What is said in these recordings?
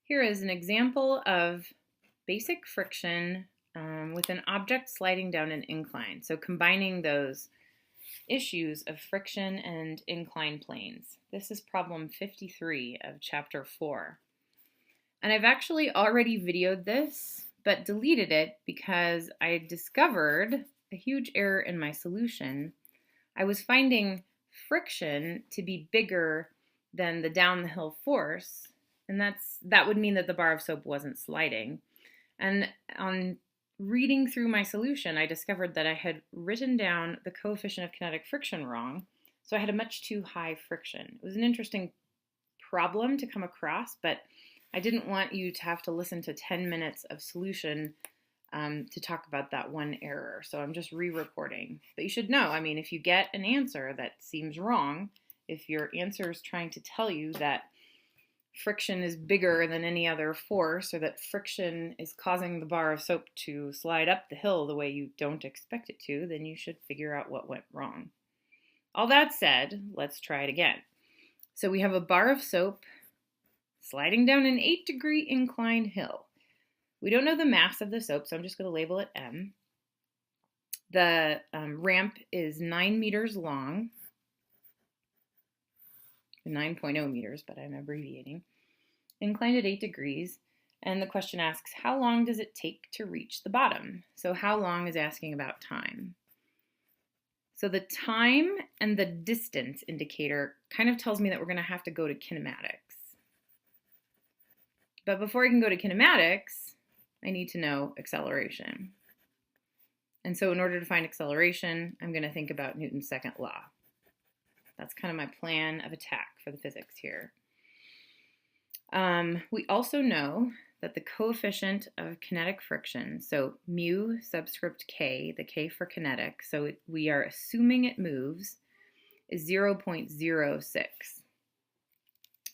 Here is an example of basic friction with an object sliding down an incline. So combining those issues of friction and inclined planes. This is problem 53 of chapter 4. And I've actually already videoed this, but deleted it because I discovered a huge error in my solution. I was finding friction to be bigger than the down the hill force, and that would mean that the bar of soap wasn't sliding. And on reading through my solution, I discovered that I had written down the coefficient of kinetic friction wrong, so I had a much too high friction. It was an interesting problem to come across, but I didn't want you to have to listen to 10 minutes of solution to talk about that one error. So I'm just re-reporting. But you should know, I mean, if you get an answer that seems wrong, if your answer is trying to tell you that friction is bigger than any other force, or that friction is causing the bar of soap to slide up the hill the way you don't expect it to, then you should figure out what went wrong. All that said, let's try it again. So we have a bar of soap sliding down an 8-degree inclined hill. We don't know the mass of the soap, so I'm just going to label it M. The ramp is 9 meters long, 9.0 meters, but I'm abbreviating. Inclined at 8 degrees, and the question asks, how long does it take to reach the bottom? So how long is asking about time. So the time and the distance indicator kind of tells me that we're going to have to go to kinematics. But before I can go to kinematics, I need to know acceleration. And so in order to find acceleration, I'm going to think about Newton's second law. That's kind of my plan of attack for the physics here. We also know that the coefficient of kinetic friction, so mu subscript k, the k for kinetic, so we are assuming it moves, is 0.06.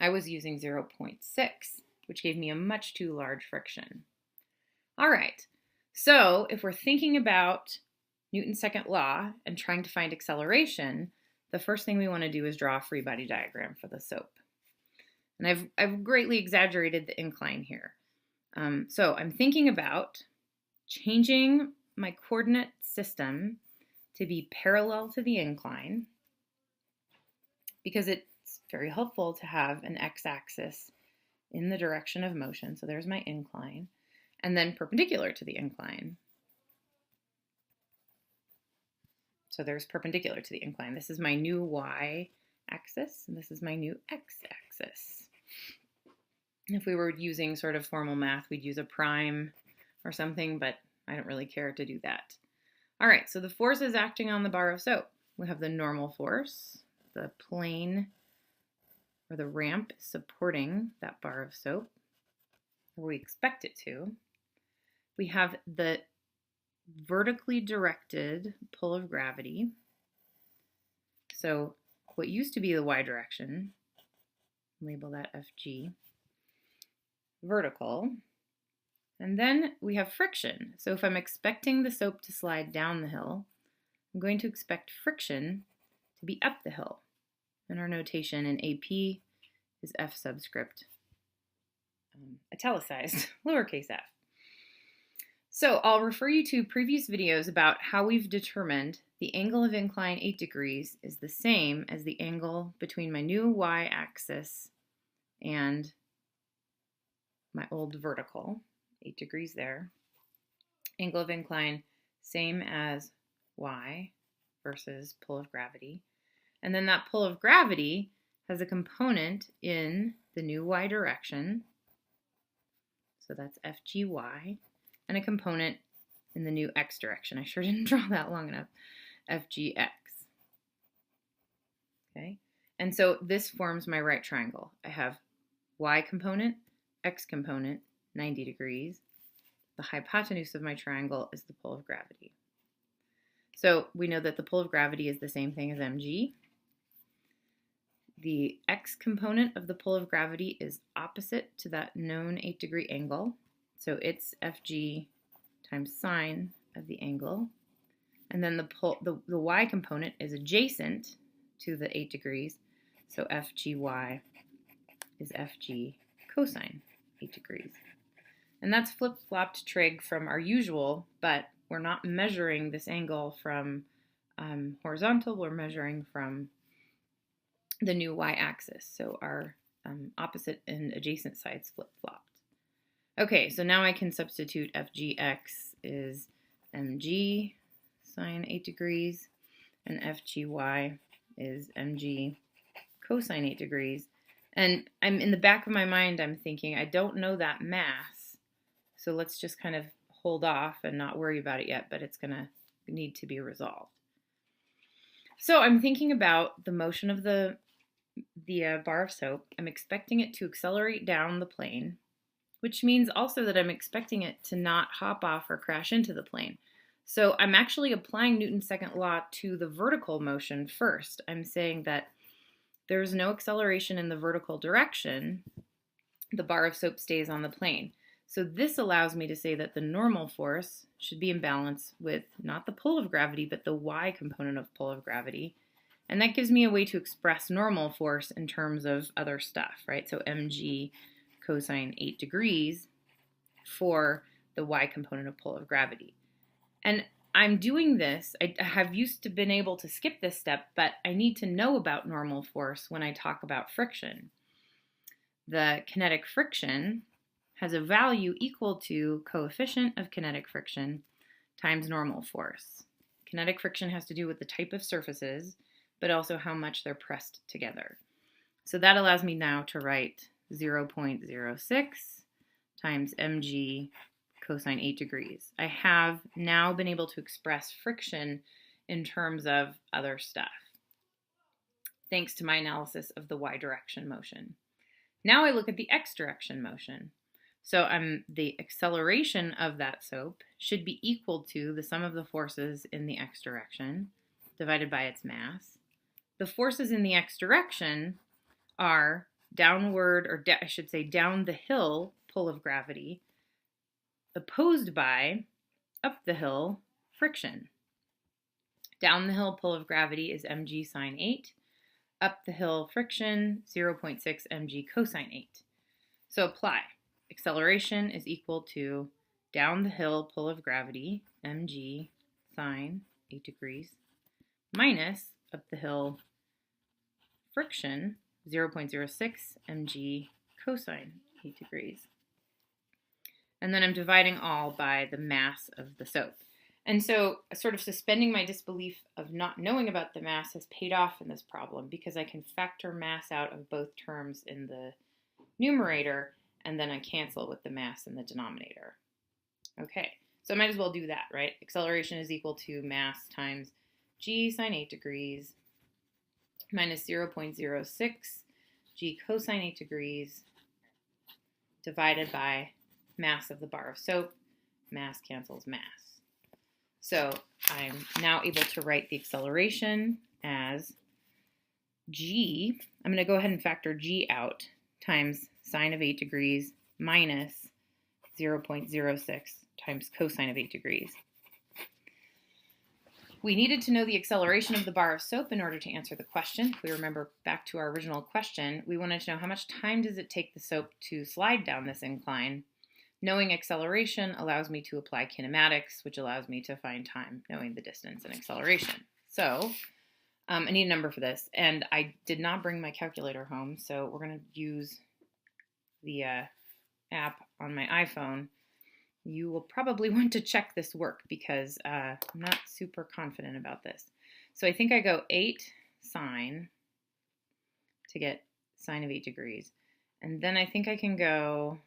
I was using 0.6, which gave me a much too large friction. All right, so if we're thinking about Newton's second law and trying to find acceleration, the first thing we want to do is draw a free body diagram for the soap. And I've greatly exaggerated the incline here. So I'm thinking about changing my coordinate system to be parallel to the incline, because it's very helpful to have an x-axis in the direction of motion. So there's my incline, and then perpendicular to the incline. So there's perpendicular to the incline. This is my new y-axis, and this is my new x-axis. If we were using sort of formal math, we'd use a prime or something, but I don't really care to do that. All right, so the force is acting on the bar of soap. We have the normal force, the plane or the ramp supporting that bar of soap, or we expect it to. We have the vertically directed pull of gravity. So what used to be the y direction, label that FG, vertical. And then we have friction. So if I'm expecting the soap to slide down the hill, I'm going to expect friction to be up the hill. And our notation in AP is F subscript, italicized, lowercase f. So I'll refer you to previous videos about how we've determined the angle of incline 8 degrees is the same as the angle between my new y-axis and my old vertical, 8 degrees there. Angle of incline, same as y versus pull of gravity. And then that pull of gravity has a component in the new y direction, so that's FGY, and a component in the new x direction. I sure didn't draw that long enough, FGX. Okay, and so this forms my right triangle. I have y component, x component, 90 degrees. The hypotenuse of my triangle is the pull of gravity. So we know that the pull of gravity is the same thing as mg. The x component of the pull of gravity is opposite to that known 8-degree angle. So it's Fg times sine of the angle. And then the y component is adjacent to the 8 degrees. So Fgy is Fg cosine 8 degrees. And that's flip-flopped trig from our usual, but we're not measuring this angle from horizontal, we're measuring from the new y-axis. So our opposite and adjacent sides flip-flopped. Okay, so now I can substitute FGX is mg sine 8 degrees, and FGY is mg cosine 8 degrees. And I'm in the back of my mind, I'm thinking, I don't know that mass, so let's just kind of hold off and not worry about it yet, but it's going to need to be resolved. So I'm thinking about the motion of the bar of soap. I'm expecting it to accelerate down the plane, which means also that I'm expecting it to not hop off or crash into the plane. So I'm actually applying Newton's second law to the vertical motion first. I'm saying that there's no acceleration in the vertical direction. The bar of soap stays on the plane. So this allows me to say that the normal force should be in balance with not the pull of gravity, but the y component of pull of gravity. And that gives me a way to express normal force in terms of other stuff, right? So mg cosine 8 degrees for the y component of pull of gravity. And I'm doing this, I have used to been able to skip this step, but I need to know about normal force when I talk about friction. The kinetic friction has a value equal to coefficient of kinetic friction times normal force. Kinetic friction has to do with the type of surfaces, but also how much they're pressed together. So that allows me now to write 0.06 times mg cosine 8 degrees. I have now been able to express friction in terms of other stuff, thanks to my analysis of the y direction motion. Now I look at the x direction motion. So the acceleration of that soap should be equal to the sum of the forces in the x direction divided by its mass. The forces in the x direction are downward, or I should say down the hill pull of gravity, opposed by up the hill friction. Down the hill pull of gravity is mg sine 8. Up the hill friction, 0.6 mg cosine 8. So apply. Acceleration is equal to down the hill pull of gravity, mg sine 8 degrees, minus up the hill friction, 0.06 mg cosine 8 degrees. And then I'm dividing all by the mass of the soap. And so sort of suspending my disbelief of not knowing about the mass has paid off in this problem, because I can factor mass out of both terms in the numerator, and then I cancel with the mass in the denominator. Okay, so I might as well do that, right? Acceleration is equal to mass times g sine 8 degrees minus 0.06 g cosine 8 degrees divided by mass of the bar of soap. Mass cancels mass. So I'm now able to write the acceleration as g, I'm going to go ahead and factor g out, times sine of 8 degrees minus 0.06 times cosine of 8 degrees. We needed to know the acceleration of the bar of soap in order to answer the question. If we remember back to our original question, we wanted to know how much time does it take the soap to slide down this incline. Knowing acceleration allows me to apply kinematics, which allows me to find time, knowing the distance and acceleration. So I need a number for this, and I did not bring my calculator home, so we're going to use the app on my iPhone. You will probably want to check this work, because I'm not super confident about this. So I think I go 8 sine to get sine of 8 degrees. And then I think I can go,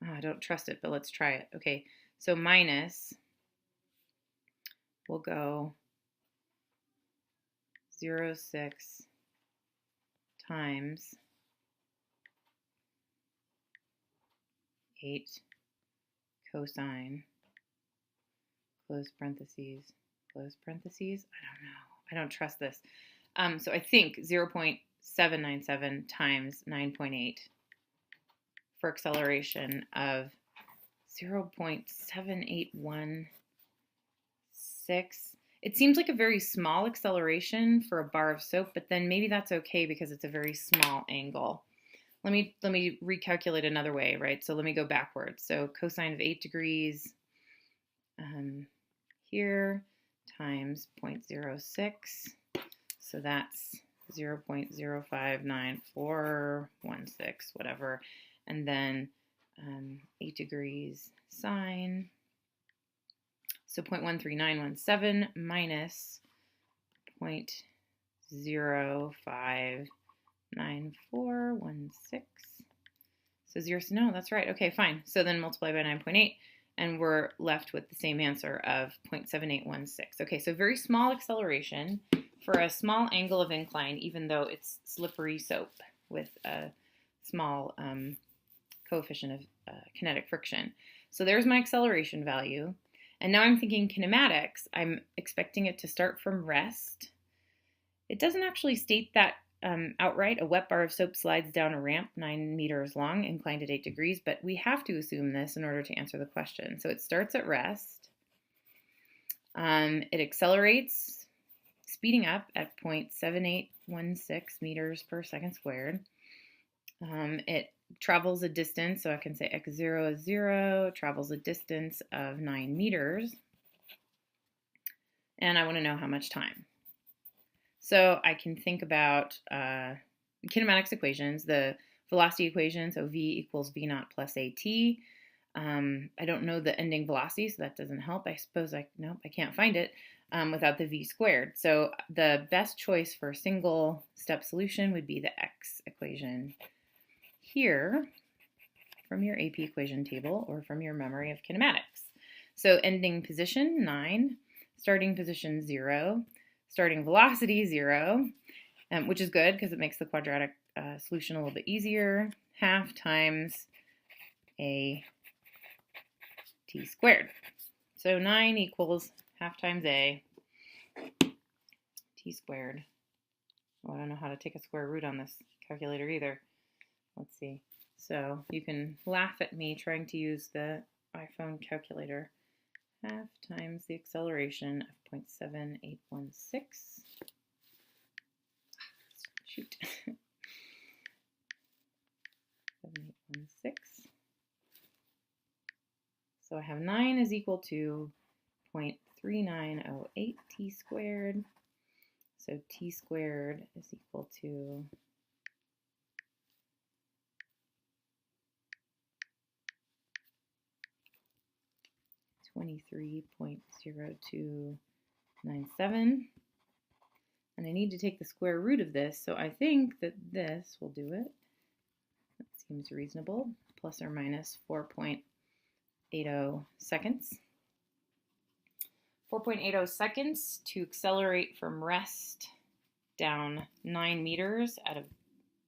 I don't trust it, but let's try it. Okay, so minus, we'll go 0.6 times 8 cosine, close parentheses, close parentheses. I don't know. I don't trust this. So I think 0.797 times 9.8 for acceleration of 0.7816. It seems like a very small acceleration for a bar of soap, but then maybe that's okay because it's a very small angle. let me recalculate another way, right? So let me go backwards. So cosine of 8 degrees here times 0.06. So that's 0.059416, whatever. And then 8 degrees sine. So 0.13917 minus 0.059416. So 0, no, that's right. Okay, fine. So then multiply by 9.8, and we're left with the same answer of 0.7816. Okay, so very small acceleration for a small angle of incline, even though it's slippery soap with a small coefficient of kinetic friction. So there's my acceleration value. And now I'm thinking kinematics. I'm expecting it to start from rest. It doesn't actually state that outright. A wet bar of soap slides down a ramp 9 meters long, inclined at 8 degrees, but we have to assume this in order to answer the question. So it starts at rest. It accelerates, speeding up at 0.7816 meters per second squared. It travels a distance, so I can say x0 is 0, travels a distance of 9 meters, and I want to know how much time. So I can think about kinematics equations, the velocity equation, so v equals v naught plus at. I don't know the ending velocity, so that doesn't help. I suppose nope, I can't find it without the v squared. So the best choice for a single step solution would be the x equation here from your AP equation table or from your memory of kinematics. So ending position 9, starting position 0, starting velocity 0, which is good because it makes the quadratic solution a little bit easier, half times a t squared. So 9 equals half times a t squared. Oh, I don't know how to take a square root on this calculator either. Let's see. So you can laugh at me trying to use the iPhone calculator. Half times the acceleration of 0.7816. Shoot. 7816. So I have 9 is equal to 0.3908 t squared. So t squared is equal to 23.0297. And I need to take the square root of this, so I think that this will do it. That seems reasonable, plus or minus 4.80 seconds. 4.80 seconds to accelerate from rest down 9 meters at a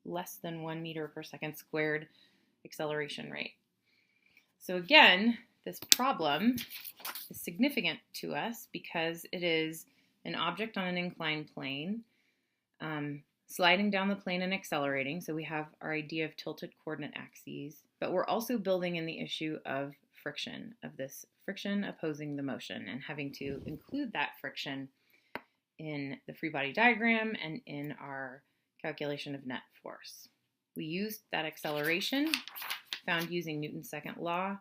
less than 1 meter per second squared acceleration rate. So again, this problem is significant to us because it is an object on an inclined plane, sliding down the plane and accelerating. So we have our idea of tilted coordinate axes, but we're also building in the issue of friction, of this friction opposing the motion, and having to include that friction in the free body diagram and in our calculation of net force. We used that acceleration found using Newton's second law,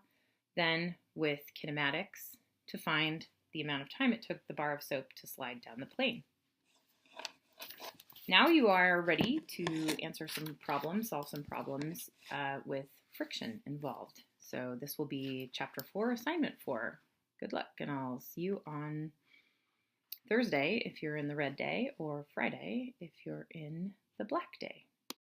then with kinematics to find the amount of time it took the bar of soap to slide down the plane. Now you are ready to answer some problems, solve some problems with friction involved. So this will be Chapter 4, Assignment 4. Good luck, and I'll see you on Thursday if you're in the red day, or Friday if you're in the black day.